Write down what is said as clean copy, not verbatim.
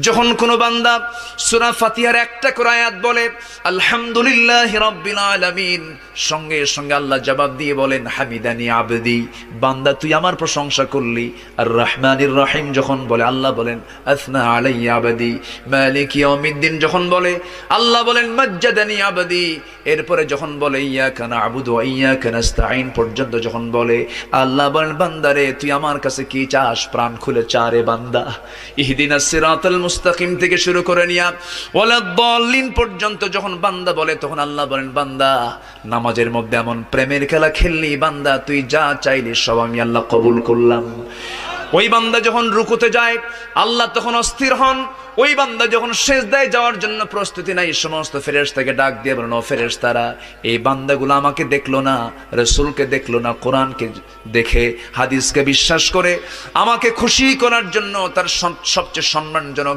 যখন কোনো বান্দা সূরা ফাতিহার একটা করে আয়াত বলে আলহামদুলিল্লাহি রাব্বিল আলামিন, সঙ্গে সঙ্গে আল্লাহ জবাব দিয়ে বলেন হামিদানি আবদি, বান্দা তুই আমার প্রশংসা করলি। আর রহমানির রহিম যখন বলে আল্লাহ বলেন আসনা আলাইয়া আবদি। মালিক ইয়াউমিদ্দিন যখন বলে আল্লাহ বলেন মাজ্জাদানি আবদি। এরপরে যখন বলে ইয়াকা না'বুদু ওয়া ইয়াকা নাস্তাঈন পর্যন্ত যখন বলে আল্লাহ বলেন বান্দারে তুই আমার কাছে কি চাস, প্রাণ খুলে চা রে বান্দা। ইহদিনাস সিরাতাল মুস্তাকিম থেকে শুরু করে নিয়া ওয়ালাদ-দাল্লিন পর্যন্ত যখন বান্দা বলে তখন আল্লাহ বলেন বান্দা নামাজের মধ্যে এমন প্রেমের খেলা খেললি বান্দা, তুই যা চাইলি সব আমি আল্লাহ কবুল করলাম। ওই বান্দা যখন রুকুতে যায় আল্লাহ তখন অস্থির হন। ওই বান্দা যখন সিজদায় যাওয়ার জন্য প্রস্তুতি নাই, সমস্ত ফেরেশতাকে ডাক দিয়ে বলেন ও ফেরেশতারা, এই বান্দাগুলো আমাকে দেখলো না, রাসূলকে দেখলো না, কোরআনকে দেখে হাদিসকে বিশ্বাস করে আমাকে খুশি করার জন্য তার সবচেয়ে সম্মানজনক